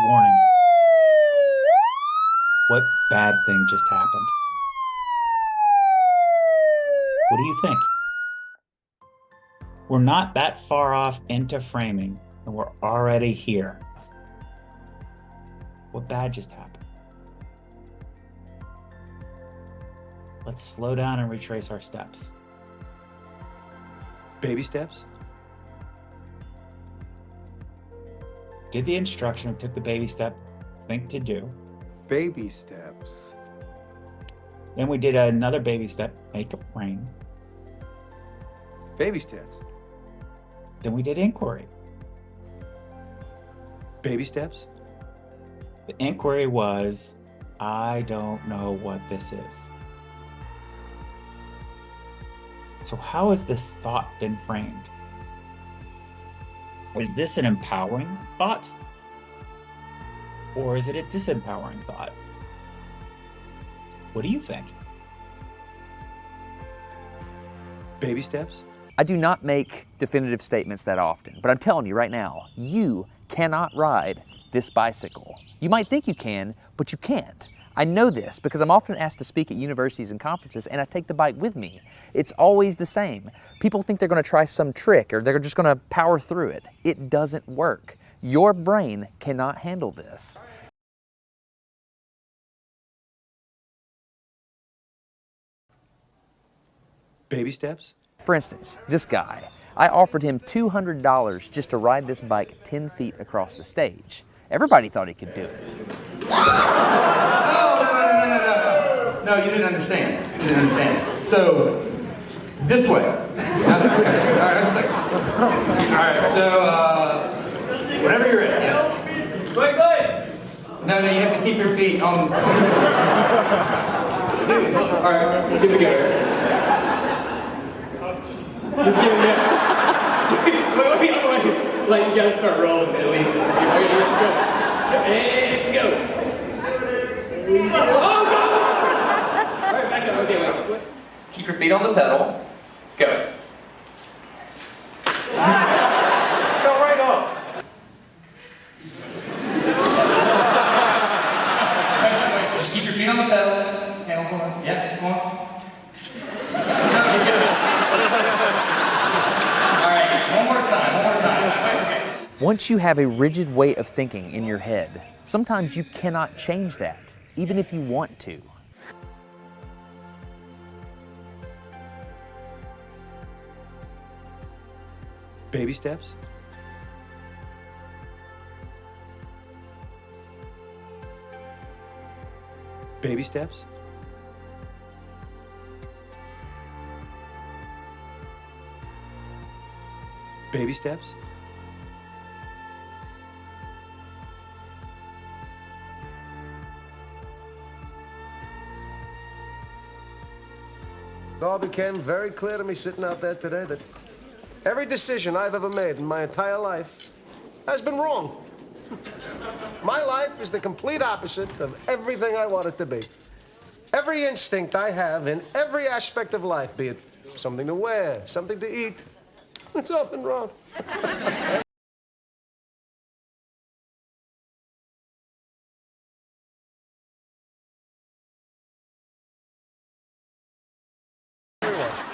Warning. What bad thing just happened? What do you think? We're not that far off into framing, and we're already here. What bad just happened? Let's slow down and retrace our steps. Baby steps? Did the instruction we took the baby step, think to do. Baby steps. Then we did another baby step, make a frame. Baby steps. Then we did inquiry. Baby steps? The inquiry was, I don't know what this is. So how has this thought been framed? Is this an empowering thought? Or is it a disempowering thought? What do you think? Baby steps? I do not make definitive statements that often, but I'm telling you right now, you cannot ride this bicycle. You might think you can, but you can't. I know this because I'm often asked to speak at universities and conferences, and I take the bike with me. It's always the same. People think they're going to try some trick or they're just going to power through it. It doesn't work. Your brain cannot handle this. Baby steps? For instance, this guy, I offered him $200 just to ride this bike 10 feet across the stage. Everybody thought he could do it. No, you didn't understand. You didn't understand. So, this way. Okay. All right, just a second. All right, so, whenever you're ready. Quickly! No, you have to keep your feet on. Dude, all right, give it a go. Just give it a go. Wait. Like, you gotta start rolling at least. Okay, go. And go. Oh, go! All right, back up. Okay, wait. Keep your feet on the pedal. Go. Go right off. Just keep your feet on the pedals. Tails on. Yeah, come on. All right, one more time. Okay. Once you have a rigid way of thinking in your head, sometimes you cannot change that, even if you want to. Baby steps? Baby steps? Baby steps? It all became very clear to me sitting out there today that every decision I've ever made in my entire life has been wrong. My life is the complete opposite of everything I want it to be. Every instinct I have in every aspect of life, be it something to wear, something to eat, it's all been wrong.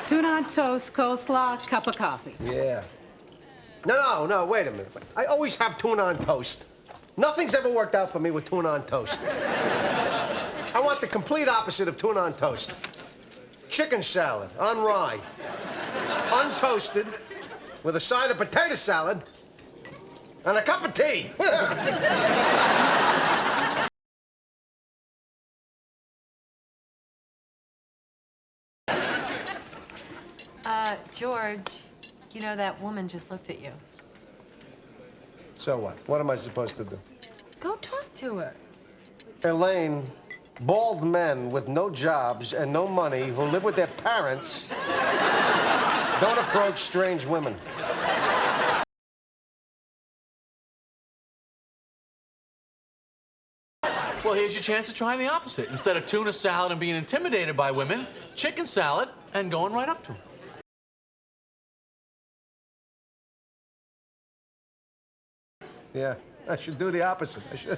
Tuna on toast, coleslaw, cup of coffee. Yeah. No, wait a minute. I always have tuna on toast. Nothing's ever worked out for me with tuna on toast. I want the complete opposite of tuna on toast. Chicken salad on rye, untoasted, with a side of potato salad and a cup of tea. George, you know that woman just looked at you. So what? What am I supposed to do? Go talk to her. Elaine, bald men with no jobs and no money who live with their parents don't approach strange women. Well, here's your chance to try the opposite. Instead of tuna salad and being intimidated by women, chicken salad and going right up to them. Yeah, I should do the opposite. I should.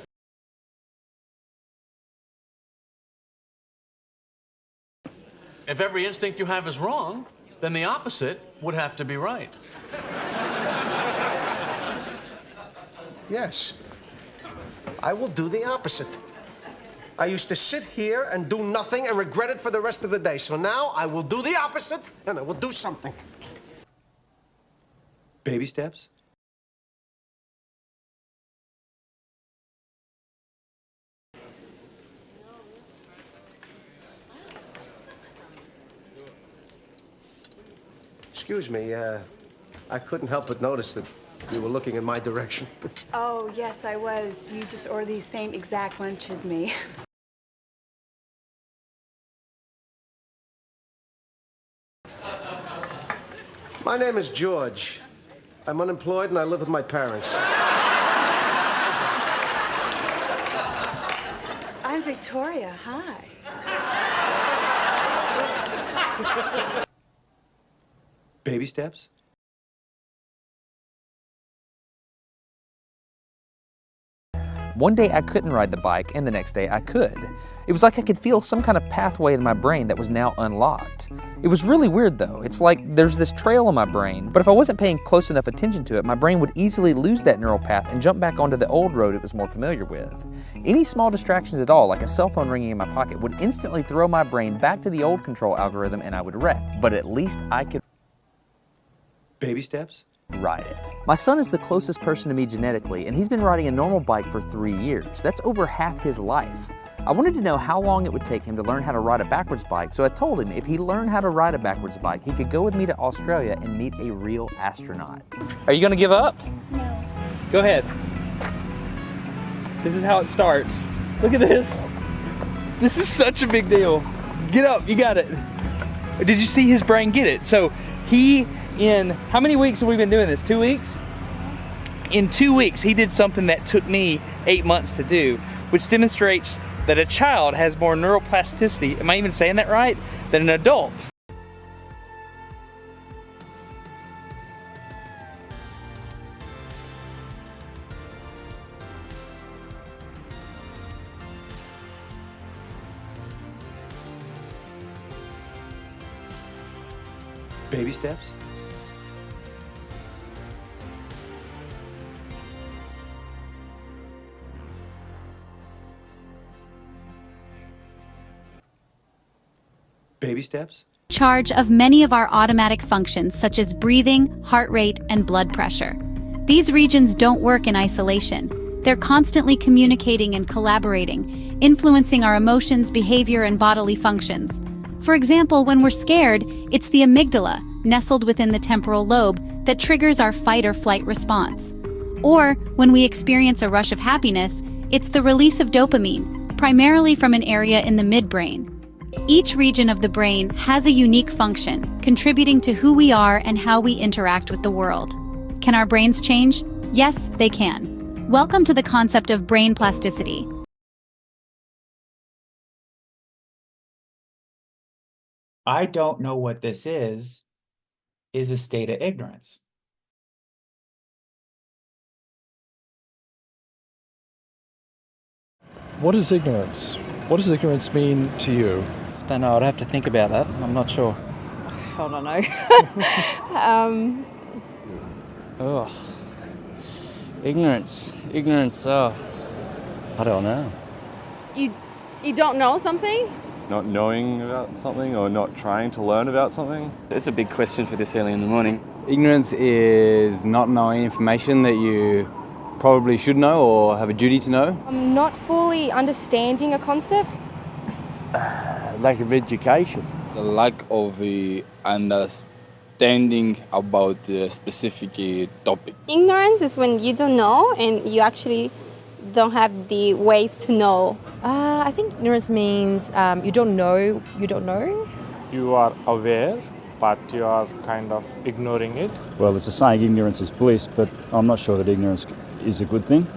If every instinct you have is wrong, then the opposite would have to be right. Yes. I will do the opposite. I used to sit here and do nothing and regret it for the rest of the day. So now I will do the opposite and I will do something. Baby steps? Excuse me, I couldn't help but notice that you were looking in my direction. Oh, yes, I was. You just ordered the same exact lunch as me. My name is George. I'm unemployed and I live with my parents. I'm Victoria. Hi. Baby steps? One day I couldn't ride the bike, and the next day I could. It was like I could feel some kind of pathway in my brain that was now unlocked. It was really weird though. It's like there's this trail in my brain, but if I wasn't paying close enough attention to it, my brain would easily lose that neural path and jump back onto the old road it was more familiar with. Any small distractions at all, like a cell phone ringing in my pocket, would instantly throw my brain back to the old control algorithm and I would wreck. But at least I could Baby steps? ride it. My son is the closest person to me genetically, and he's been riding a normal bike for 3 years. That's over half his life. I wanted to know how long it would take him to learn how to ride a backwards bike, so I told him if he learned how to ride a backwards bike, he could go with me to Australia and meet a real astronaut. Are you gonna give up? No. Go ahead. This is how it starts. Look at this. This is such a big deal. Get up, you got it. Did you see his brain get it? So in how many weeks have we been doing this? 2 weeks? In 2 weeks, he did something that took me 8 months to do, which demonstrates that a child has more neuroplasticity, am I even saying that right, than an adult. Baby steps? Baby steps? Charge of many of our automatic functions such as breathing, heart rate, and blood pressure. These regions don't work in isolation. They're constantly communicating and collaborating, influencing our emotions, behavior, and bodily functions. For example, when we're scared, it's the amygdala, nestled within the temporal lobe, that triggers our fight or flight response. Or, when we experience a rush of happiness, it's the release of dopamine, primarily from an area in the midbrain. Each region of the brain has a unique function, contributing to who we are and how we interact with the world. Can our brains change? Yes, they can. Welcome to the concept of brain plasticity. I don't know what this is a state of ignorance. What is ignorance? What does ignorance mean to you? Don't know, I'd have to think about that. I'm not sure. I don't know. Ignorance, I don't know. You don't know something? Not knowing about something or not trying to learn about something? It's a big question for this early in the morning. Ignorance is not knowing information that you probably should know or have a duty to know. Not fully understanding a concept. Lack of education. The lack of understanding about a specific topic. Ignorance is when you don't know and you actually don't have the ways to know. I think ignorance means you don't know you don't know. You are aware, but you are kind of ignoring it. Well, there's a saying ignorance is bliss, but I'm not sure that ignorance is a good thing.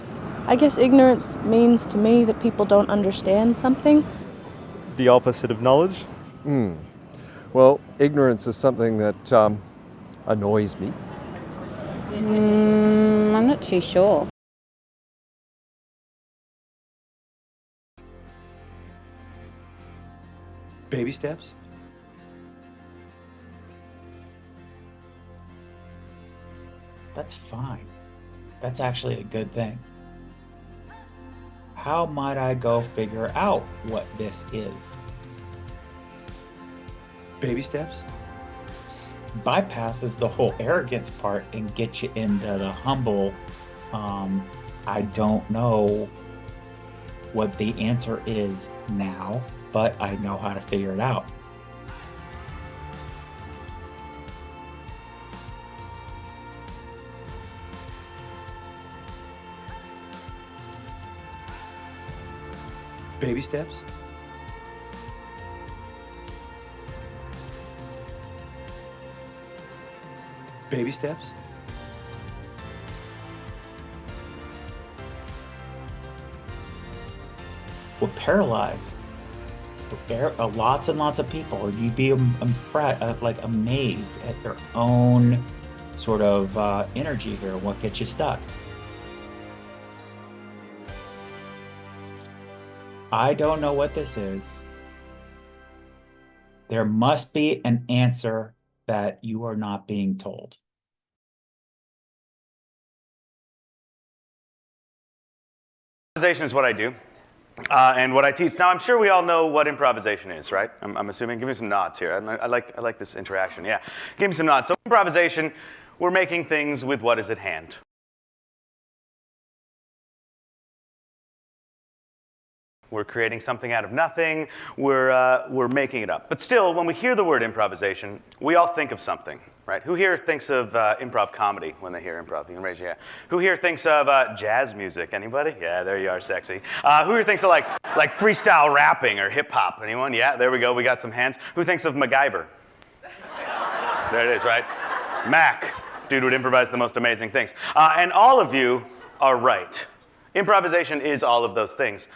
I guess ignorance means to me that people don't understand something. The opposite of knowledge? Well, ignorance is something that annoys me. I'm not too sure. Baby steps? That's fine. That's actually a good thing. How might I go figure out what this is? Baby steps? Bypasses the whole arrogance part and gets you into the humble, I don't know what the answer is now, but I know how to figure it out. Baby steps? Baby steps? Will paralyze lots and lots of people. You'd be amazed at your own sort of energy here. What gets you stuck? I don't know what this is. There must be an answer that you are not being told. Improvisation is what I do, and what I teach. Now, I'm sure we all know what improvisation is, right? I'm assuming. Give me some nods here. I like this interaction. Yeah, give me some nods. So, improvisation, we're making things with what is at hand. We're creating something out of nothing. We're making it up. But still, when we hear the word improvisation, we all think of something, right? Who here thinks of improv comedy when they hear improv? You can raise your hand. Who here thinks of jazz music? Anybody? Yeah, there you are, sexy. Who here thinks of like freestyle rapping or hip hop? Anyone? Yeah, there we go. We got some hands. Who thinks of MacGyver? There it is, right? Mac, dude would improvise the most amazing things. And all of you are right. Improvisation is all of those things.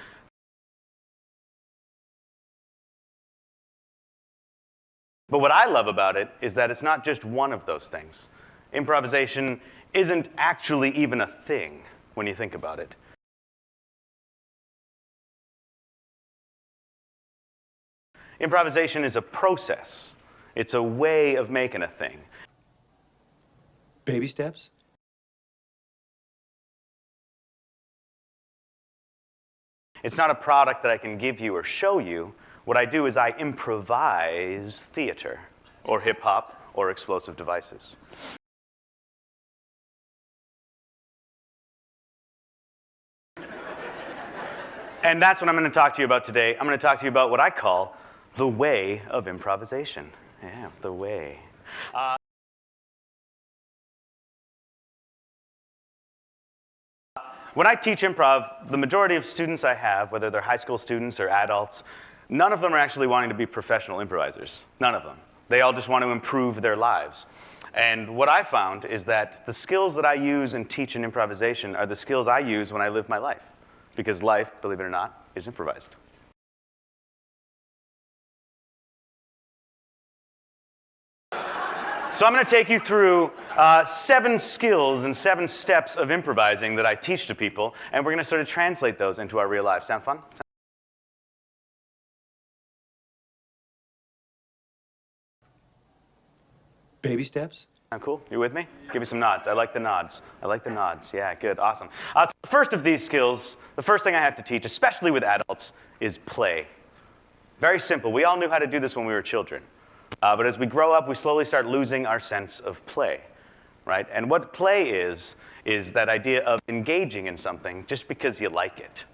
But what I love about it is that it's not just one of those things. Improvisation isn't actually even a thing when you think about it. Improvisation is a process. It's a way of making a thing. Baby steps? It's not a product that I can give you or show you. What I do is I improvise theater, or hip-hop, or explosive devices. And that's what I'm going to talk to you about today. I'm going to talk to you about what I call the way of improvisation. Yeah, the way. When I teach improv, the majority of students I have, whether they're high school students or adults, none of them are actually wanting to be professional improvisers. None of them. They all just want to improve their lives. And what I found is that the skills that I use and teach in improvisation are the skills I use when I live my life. Because life, believe it or not, is improvised. So I'm going to take you through 7 skills and 7 steps of improvising that I teach to people, and we're going to sort of translate those into our real lives. Sound fun? Baby steps? Cool. You with me? Give me some nods. I like the nods. I like the nods. Yeah, good. Awesome. So the first of these skills, the first thing I have to teach, especially with adults, is play. Very simple. We all knew how to do this when we were children. But as we grow up, we slowly start losing our sense of play, right? And what play is that idea of engaging in something just because you like it.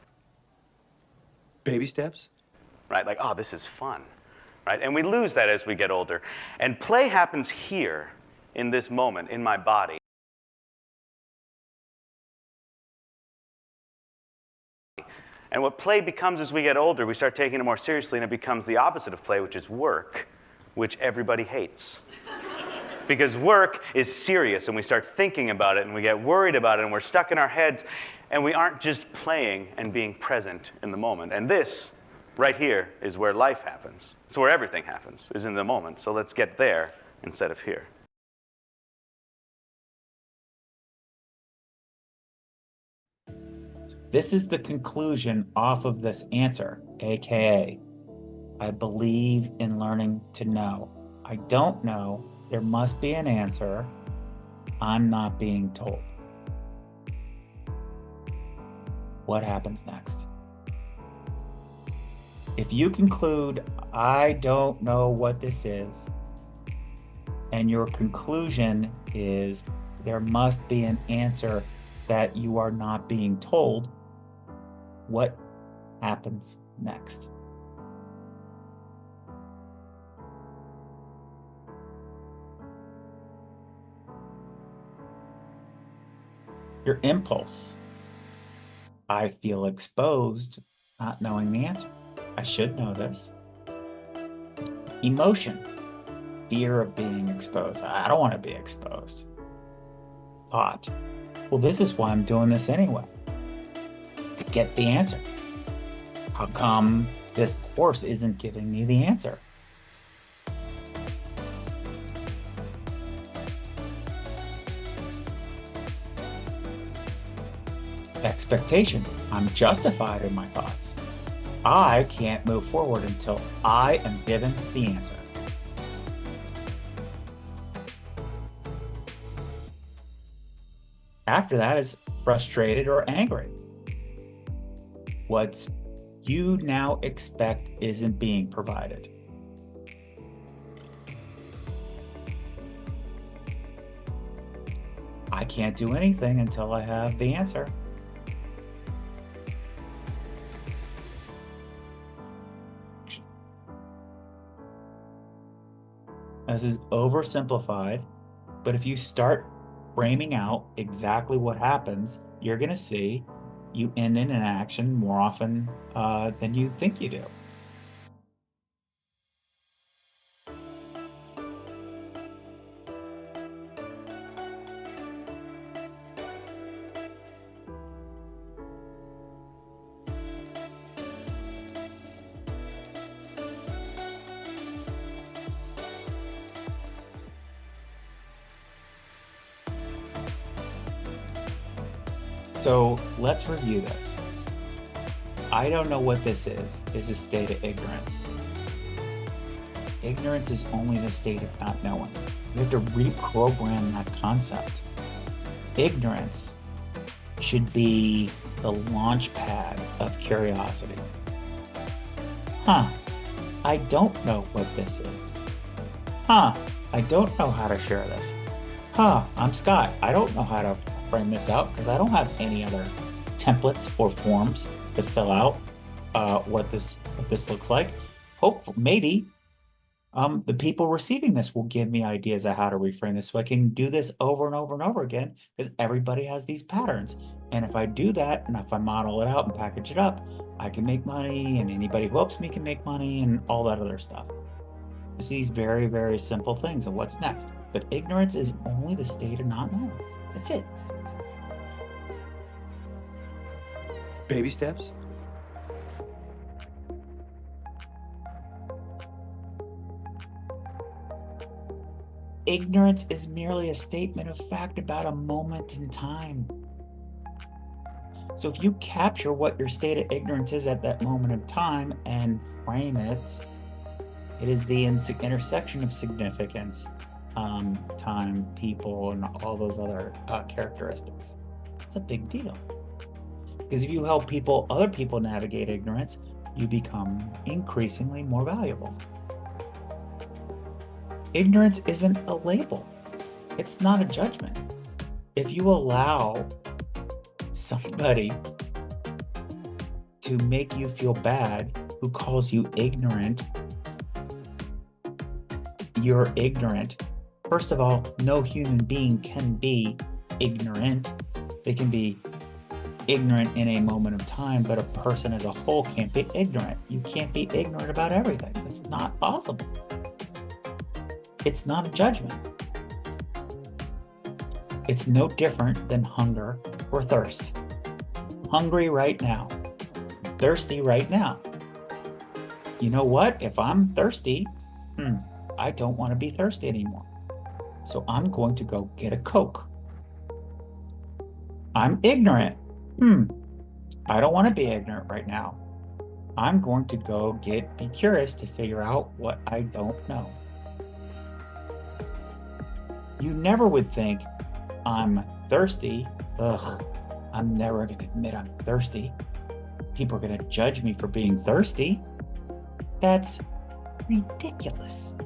Baby steps? Right? Like, oh, this is fun. Right? And we lose that as we get older. And play happens here, in this moment, in my body. And what play becomes as we get older, we start taking it more seriously, and it becomes the opposite of play, which is work, which everybody hates. Because work is serious, and we start thinking about it, and we get worried about it, and we're stuck in our heads, and we aren't just playing and being present in the moment. And this, right here, is where life happens. It's where everything happens, is in the moment. So let's get there instead of here. This is the conclusion off of this answer, aka, I believe in learning to know. I don't know. There must be an answer. I'm not being told. What happens next? If you conclude, I don't know what this is, and your conclusion is there must be an answer that you are not being told, what happens next? Your impulse. I feel exposed, not knowing the answer. I should know this. Emotion. Fear of being exposed. I don't want to be exposed. Thought. Well, this is why I'm doing this anyway. To get the answer. How come this course isn't giving me the answer? Expectation. I'm justified in my thoughts. I can't move forward until I am given the answer. After that is frustrated or angry. What you now expect isn't being provided. I can't do anything until I have the answer. This is oversimplified, but if you start framing out exactly what happens, you're going to see you end in an action more often than you think you do. So let's review this. I don't know what this is a state of ignorance. Ignorance is only the state of not knowing. You have to reprogram that concept. Ignorance should be the launch pad of curiosity. I don't know what this is. I don't know how to share this. I'm Scott. I don't know how to frame this out because I don't have any other templates or forms to fill out what this looks like. Maybe the people receiving this will give me ideas of how to reframe this so I can do this over and over and over again because everybody has these patterns. And if I do that and if I model it out and package it up, I can make money and anybody who helps me can make money and all that other stuff. It's these very, very simple things of what's next. But ignorance is only the state of not knowing. That's it. Baby steps? Ignorance is merely a statement of fact about a moment in time. So if you capture what your state of ignorance is at that moment of time and frame it, it is the intersection of significance, time, people, and all those other characteristics. It's a big deal. Because if you help other people navigate ignorance, you become increasingly more valuable. Ignorance isn't a label. It's not a judgment. If you allow somebody to make you feel bad who calls you ignorant, you're ignorant. First of all, no human being can be ignorant. They can be ignorant in a moment of time, but a person as a whole can't be ignorant. You can't be ignorant about everything. It's not possible. It's not a judgment. It's no different than hunger or thirst. Hungry right now. Thirsty right now. You know what? If I'm thirsty, I don't want to be thirsty anymore. So I'm going to go get a Coke. I'm ignorant. I don't want to be ignorant right now. I'm going to go be curious to figure out what I don't know. You never would think I'm thirsty. Ugh, I'm never going to admit I'm thirsty. People are going to judge me for being thirsty. That's ridiculous.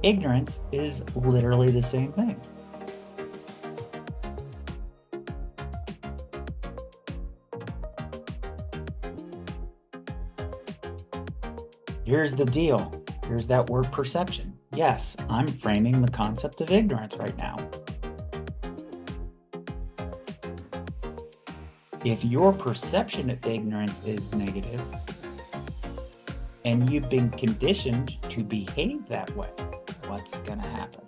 Ignorance is literally the same thing. Here's the deal. Here's that word perception. Yes, I'm framing the concept of ignorance right now. If your perception of ignorance is negative, and you've been conditioned to behave that way, what's going to happen?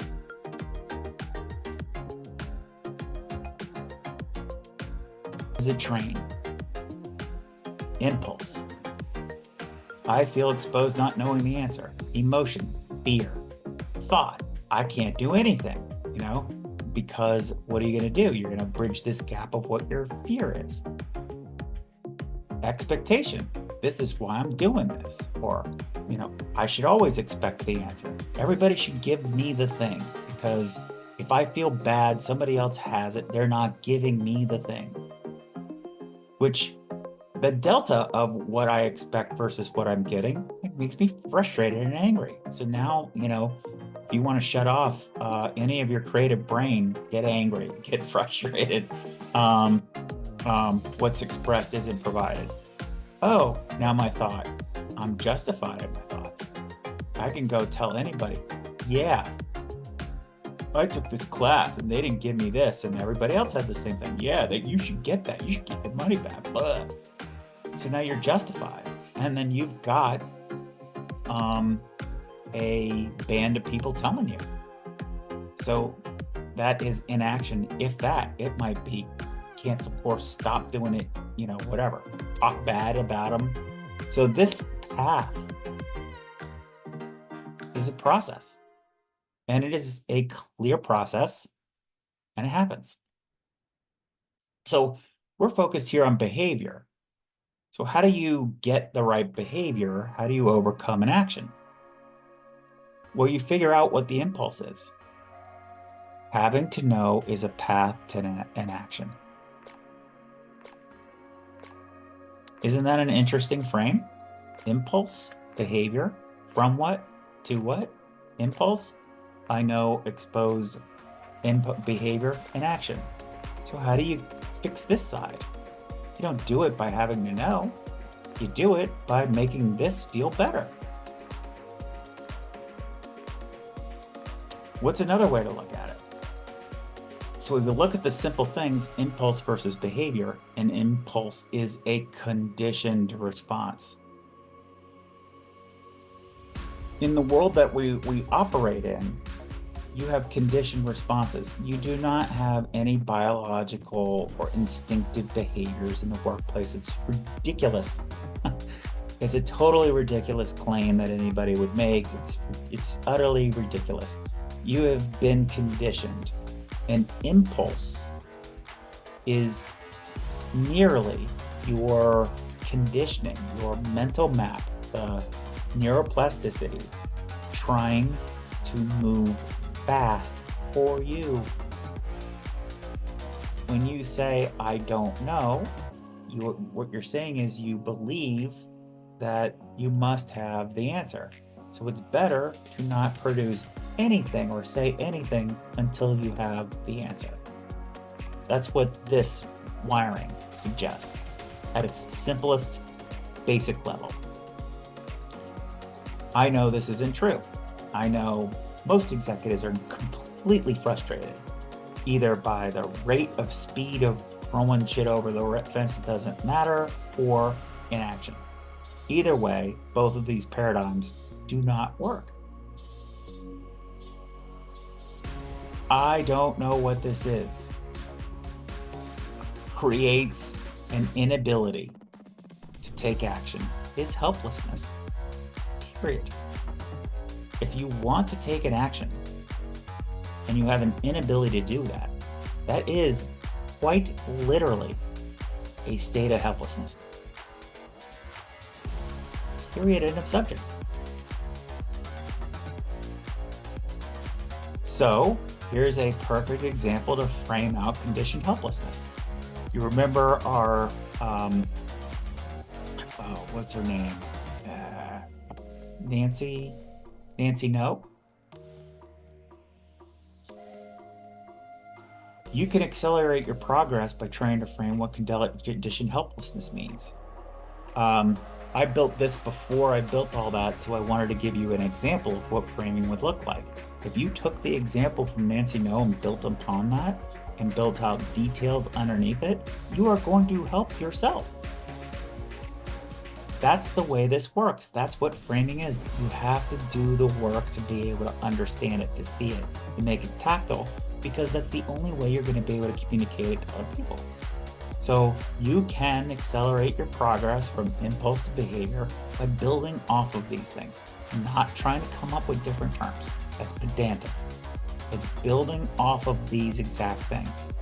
Is a train. Impulse. I feel exposed not knowing the answer. Emotion, fear, thought, I can't do anything, because what are you going to do? You're going to bridge this gap of what your fear is. Expectation. This is why I'm doing this. Or, I should always expect the answer. Everybody should give me the thing, because if I feel bad, somebody else has it. They're not giving me the thing. Which the delta of what I expect versus what I'm getting, it makes me frustrated and angry. So now, if you want to shut off any of your creative brain, get angry, get frustrated. What's expressed isn't provided. Oh, now my thought. I'm justified in my thoughts. I can go tell anybody, yeah, I took this class and they didn't give me this, and everybody else had the same thing. Yeah, that you should get that. You should get your money back. Blah. So now you're justified. And then you've got a band of people telling you. So that is inaction. If that, it might be cancel course, stop doing it, whatever. Talk bad about them. So this path is a process. And it is a clear process, and it happens. So we're focused here on behavior. So how do you get the right behavior? How do you overcome an action? Well, you figure out what the impulse is. Having to know is a path to an action. Isn't that an interesting frame? Impulse, behavior, from what to what? Impulse, I know, exposed input, behavior, and action. So how do you fix this side? You don't do it by having to know. You do it by making this feel better. What's another way to look at it? So if you look at the simple things, impulse versus behavior, an impulse is a conditioned response. In the world that we operate in, you have conditioned responses. You do not have any biological or instinctive behaviors in the workplace. It's ridiculous. It's a totally ridiculous claim that anybody would make. It's utterly ridiculous. You have been conditioned. An impulse is merely your conditioning, your mental map, the neuroplasticity, trying to move fast for you. When you say, I don't know, what you're saying is you believe that you must have the answer. So it's better to not produce anything or say anything until you have the answer. That's what this wiring suggests at its simplest, basic level. I know this isn't true. I know most executives are completely frustrated, either by the rate of speed of throwing shit over the fence that doesn't matter, or inaction. Either way, both of these paradigms do not work. I don't know what this is. Creates an inability to take action is helplessness. Period. If you want to take an action and you have an inability to do that, that is quite literally a state of helplessness. Period. End of subject. So, Here's a perfect example to frame out conditioned helplessness. You remember our, what's her name? Nancy No? You can accelerate your progress by trying to frame what conditioned helplessness means. I built this before I built all that, so I wanted to give you an example of what framing would look like. If you took the example from Nancy No and built upon that, and built out details underneath it, you are going to help yourself. That's the way this works. That's what framing is. You have to do the work to be able to understand it, to see it, to make it tactile, because that's the only way you're going to be able to communicate to other people. So you can accelerate your progress from impulse to behavior by building off of these things, not trying to come up with different terms. That's pedantic. It's building off of these exact things.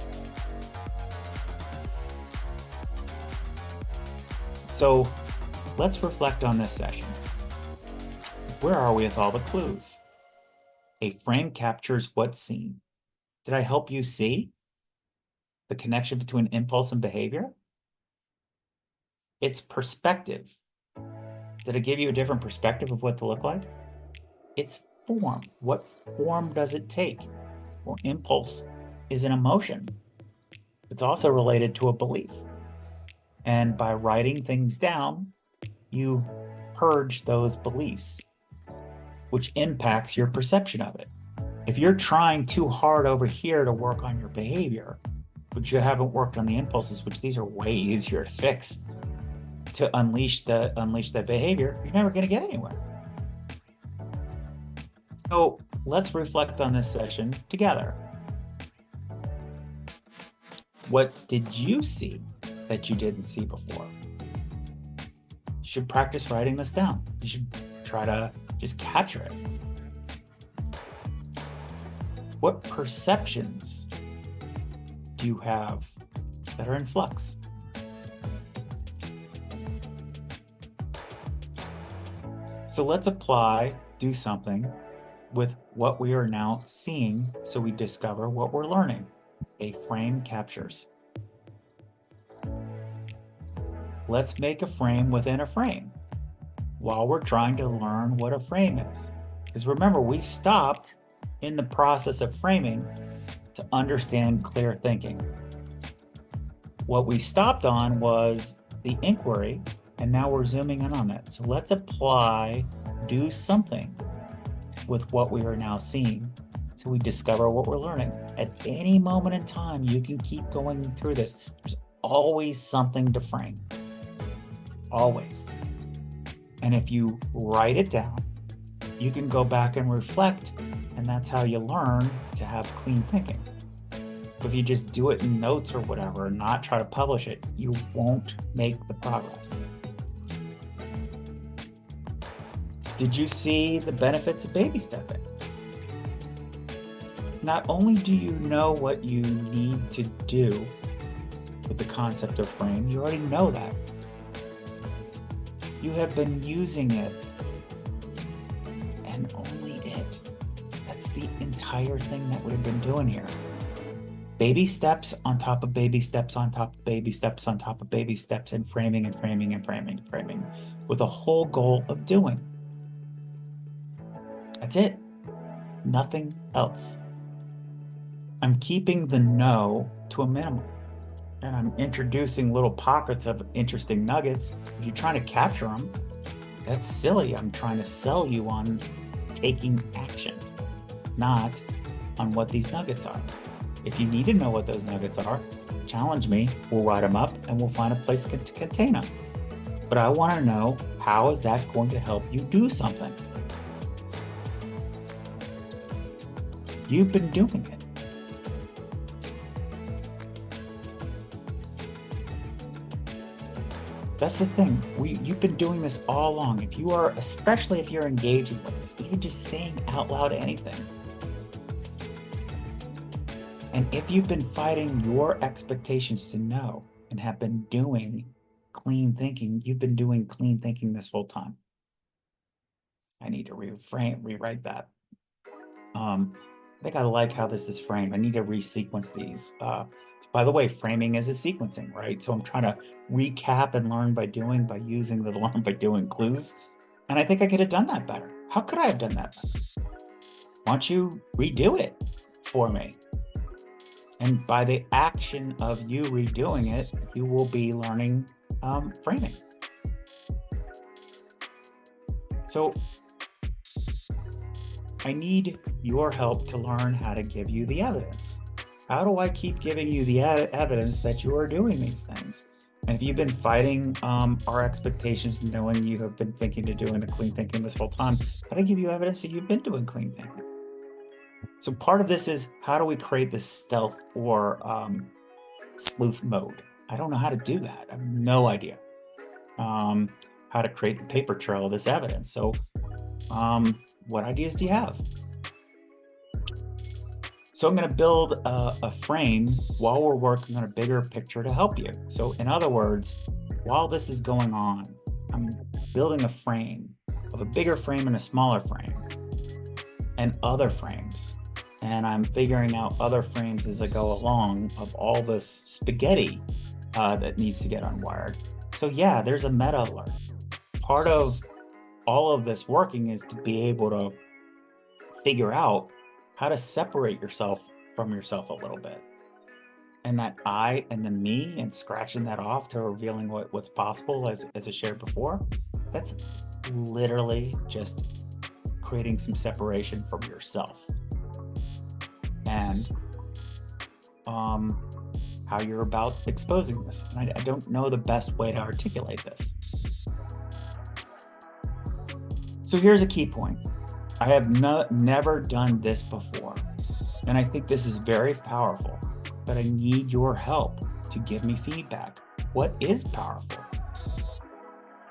So let's reflect on this session. Where are we with all the clues? A frame captures what's seen. Did I help you see the connection between impulse and behavior? It's perspective. Did I give you a different perspective of what to look like? It's form. What form does it take? Well, impulse is an emotion. It's also related to a belief. And by writing things down, you purge those beliefs, which impacts your perception of it. If you're trying too hard over here to work on your behavior, but you haven't worked on the impulses, which these are way easier to fix, to unleash that behavior, you're never going to get anywhere. So let's reflect on this session together. What did you see that you didn't see before? You should practice writing this down. You should try to just capture it. What perceptions do you have that are in flux? So let's do something with what we are now seeing so we discover what we're learning. A frame captures. Let's make a frame within a frame while we're trying to learn what a frame is. Because remember, we stopped in the process of framing to understand clear thinking. What we stopped on was the inquiry, and now we're zooming in on it. So let's do something with what we are now seeing so we discover what we're learning. At any moment in time, you can keep going through this. There's always something to frame. Always. And if you write it down, you can go back and reflect, and that's how you learn to have clean thinking. If you just do it in notes or whatever and not try to publish it, you won't make the progress. Did you see the benefits of baby stepping? Not only do you know what you need to do with the concept of frame, you already know that. You have been using it, and only it. That's the entire thing that we've been doing here. Baby steps on top of baby steps on top of baby steps on top of baby steps, and framing and framing and framing and framing, with the whole goal of doing. That's it. Nothing else. I'm keeping the no to a minimum, and I'm introducing little pockets of interesting nuggets. If you're trying to capture them, that's silly. I'm trying to sell you on taking action, not on what these nuggets are. If you need to know what those nuggets are, challenge me. We'll write them up and we'll find a place to contain them. But I want to know, how is that going to help you do something? You've been doing it. That's the thing. You've been doing this all along. If you are, especially if you're engaging with this, even just saying out loud anything. And if you've been fighting your expectations to know and have been doing clean thinking, you've been doing clean thinking this whole time. I need to rewrite that. I think I like how this is framed. I need to resequence these. By the way, framing is a sequencing, right? So I'm trying to recap and learn by doing by using the learn by doing clues. And I think I could have done that better. How could I have done that better? Why don't you redo it for me? And by the action of you redoing it, you will be learning framing. So I need your help to learn how to give you the evidence. How do I keep giving you the evidence that you are doing these things? And if you've been fighting our expectations, knowing you have been thinking of doing the clean thinking this whole time, how do I give you evidence that you've been doing clean thinking? So part of this is, how do we create this stealth or sleuth mode? I don't know how to do that. I have no idea how to create the paper trail of this evidence. So what ideas do you have? So I'm going to build a frame while we're working on a bigger picture to help you. So in other words, while this is going on, I'm building a frame of a bigger frame and a smaller frame and other frames. And I'm figuring out other frames as I go along of all this spaghetti that needs to get unwired. So yeah, there's a meta alert. Part of all of this working is to be able to figure out how to separate yourself from yourself a little bit. And that I and the me, and scratching that off to revealing what's possible, as I shared before, that's literally just creating some separation from yourself. And how you're about exposing this. And I don't know the best way to articulate this. So here's a key point. I have never done this before, and I think this is very powerful, but I need your help to give me feedback. What is powerful?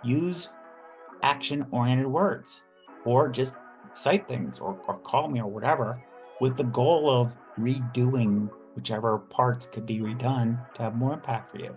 Use action-oriented words, or just cite things, or call me or whatever, with the goal of redoing whichever parts could be redone to have more impact for you.